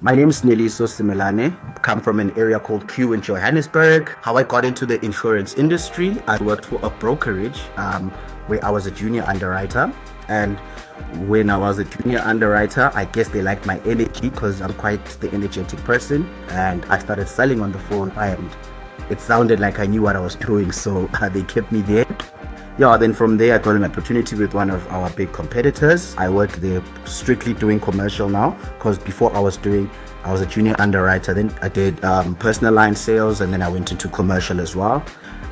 My name is Sneliso Simelane. Come from an area called Q in Johannesburg. How I got into the insurance industry, I worked for a brokerage where I was a junior underwriter. And when I was a junior underwriter, I guess they liked my energy because I'm quite the energetic person. And I started selling on the phone and it sounded like I knew what I was doing. So they kept me there. Then from there I got an opportunity with one of our big competitors. I worked there strictly doing commercial now, because before I was a junior underwriter, then I did personal line sales, and then I went into commercial as well.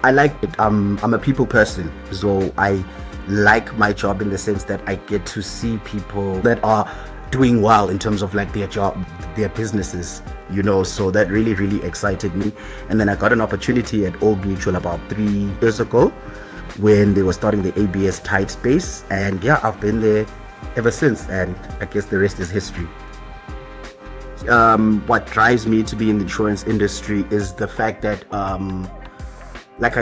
I like it. I'm a people person, so I like my job in the sense that I get to see people that are doing well in terms of like their job, their businesses, so that really excited me. And then I got an opportunity at Old Mutual about 3 years ago, when they were starting the ABS tight space, and I've been there ever since, and I guess the rest is history. What drives me to be in the insurance industry is the fact that like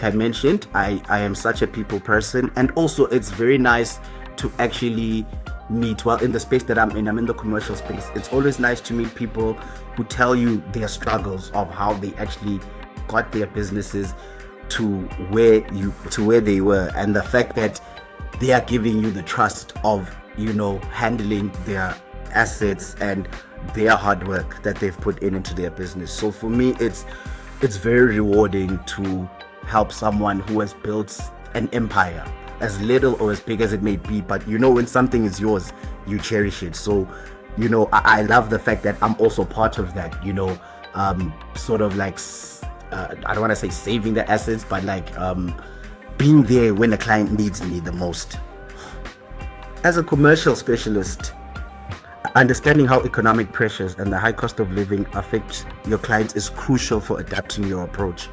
I mentioned, I am such a people person, and also it's very nice to actually meet, in the space that I'm in the commercial space, it's always nice to meet people who tell you their struggles of how they actually got their businesses to where they were, and the fact that they are giving you the trust of handling their assets and their hard work that they've put into their business. So for me, it's very rewarding to help someone who has built an empire, as little or as big as it may be, but when something is yours, you cherish it. So I love the fact that I'm also part of that, sort of like I don't want to say saving the assets, but like being there when a client needs me the most. As a commercial specialist, understanding how economic pressures and the high cost of living affect your clients is crucial for adapting your approach.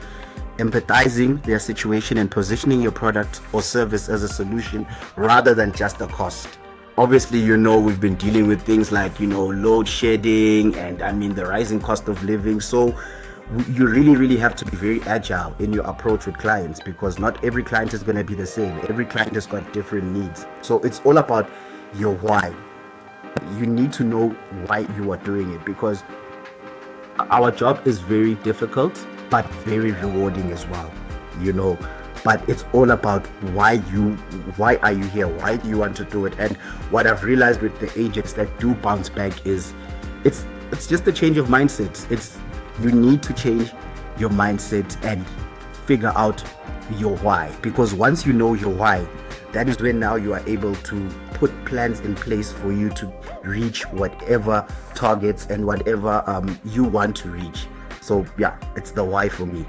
Empathizing their situation and positioning your product or service as a solution rather than just a cost. Obviously, we've been dealing with things like, load shedding and the rising cost of living. So you really have to be very agile in your approach with clients, because not every client is going to be the same. Every client has got different needs. So it's all about your why. You need to know why you are doing it, because our job is very difficult but very rewarding as well, but it's all about why are you here, why do you want to do it. And what I've realized with the agents that do bounce back is it's just a change of mindset. You need to change your mindset and figure out your why, because once you know your why, that is when now you are able to put plans in place for you to reach whatever targets and whatever you want to reach. So it's the why for me.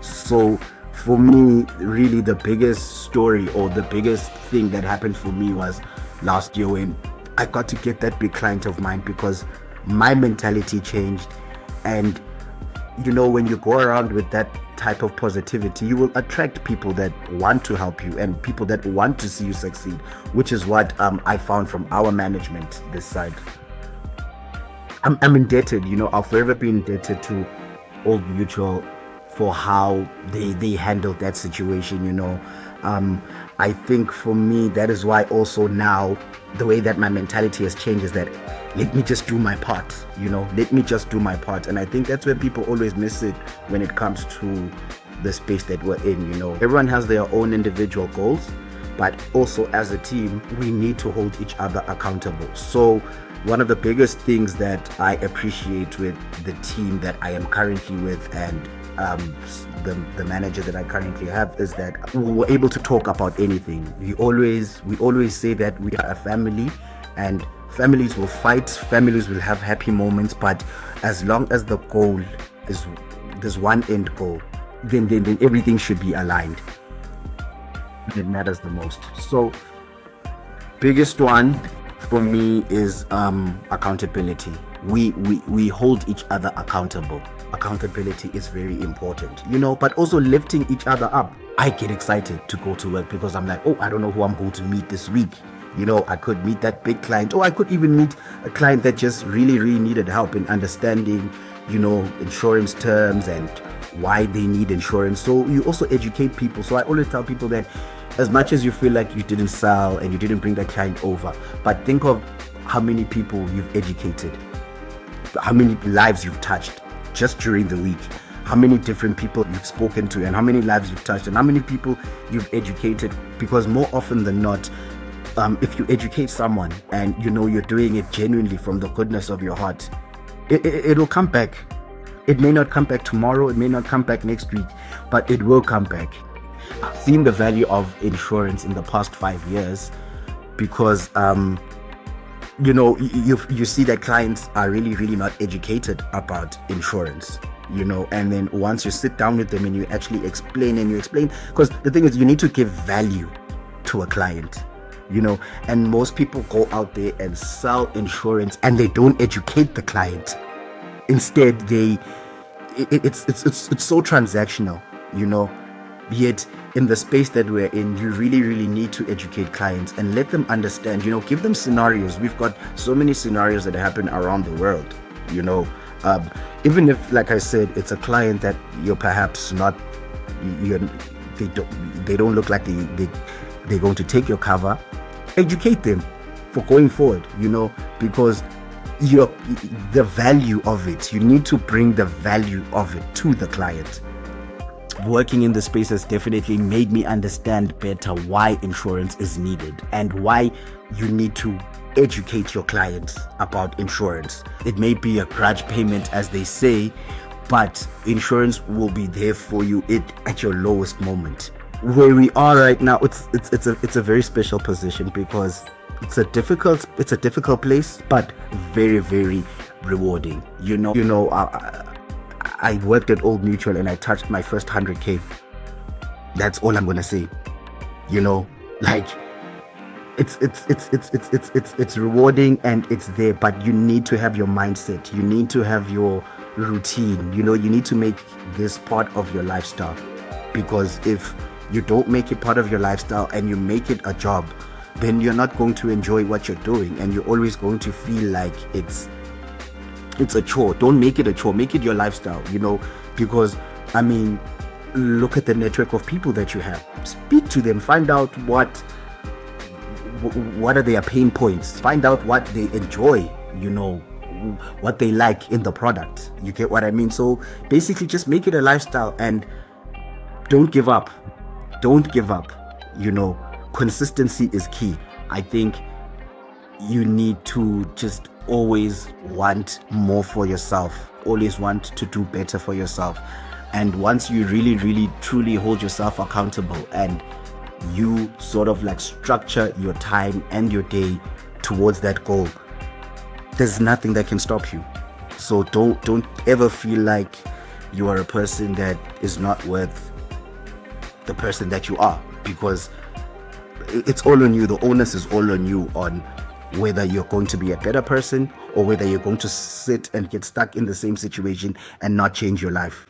So for me, really the biggest story or the biggest thing that happened for me was last year when I got to get that big client of mine, because my mentality changed. And when you go around with that type of positivity, you will attract people that want to help you and people that want to see you succeed, which is what I found from our management this side. I'm indebted, I'll forever be indebted to Old Mutual for how they handled that situation. I think for me, that is why also now the way that my mentality has changed is that let me just do my part, let me just do my part. And I think that's where people always miss it when it comes to the space that we're in. Everyone has their own individual goals, but also as a team, we need to hold each other accountable. So one of the biggest things that I appreciate with the team that I am currently with and the manager that I currently have is that we're able to talk about anything. We always say that we are a family, and families will fight, families will have happy moments, but as long as the goal is there's one end goal, then everything should be aligned. It matters the most. So biggest one for me is accountability. We hold each other accountable. Accountability is very important, but also lifting each other up. I get excited to go to work because I'm like, I don't know who I'm going to meet this week. I could meet that big client, or I could even meet a client that just really needed help in understanding, insurance terms and why they need insurance. So you also educate people. So I always tell people that as much as you feel like you didn't sell and you didn't bring that client over, but think of how many people you've educated. how many lives you've touched just during the week, how many different people you've spoken to, and how many lives you've touched, and how many people you've educated. Because more often than not, if you educate someone and you're doing it genuinely from the goodness of your heart, it'll come back. It may not come back tomorrow, it may not come back next week, but it will come back. I've seen the value of insurance in the past 5 years because you see that clients are really not educated about insurance, and then once you sit down with them and you actually explain, because the thing is, you need to give value to a client, and most people go out there and sell insurance and they don't educate the client. Instead, it's so transactional, Yet in the space that we're in, you really need to educate clients and let them understand, give them scenarios. We've got so many scenarios that happen around the world, even if, like I said, it's a client that you're perhaps not, they don't look like they're going to take your cover. Educate them for going forward, because the value of it, you need to bring the value of it to the client. Working in the space has definitely made me understand better why insurance is needed and why you need to educate your clients about insurance. It may be a grudge payment, as they say, but insurance will be there for you at your lowest moment. Where we are right now, it's a very special position because it's a difficult place, but very rewarding. I worked at Old Mutual and I touched my first 100K. That's all I'm gonna say. Like it's rewarding and it's there, but you need to have your mindset. You need to have your routine. You need to make this part of your lifestyle, because if you don't make it part of your lifestyle and you make it a job, then you're not going to enjoy what you're doing, and you're always going to feel like it's a chore. Don't make it a chore, make it your lifestyle, because look at the network of people that you have. Speak to them, find out what are their pain points, find out what they enjoy, what they like in the product. You get what I mean? So basically just make it a lifestyle and don't give up. Consistency is key. I think you need to just always want more for yourself, always want to do better for yourself. And once you really truly hold yourself accountable and you sort of like structure your time and your day towards that goal, there's nothing that can stop you. So don't ever feel like you are a person that is not worth the person that you are, because it's all on you. The onus is all on you on whether you're going to be a better person or whether you're going to sit and get stuck in the same situation and not change your life.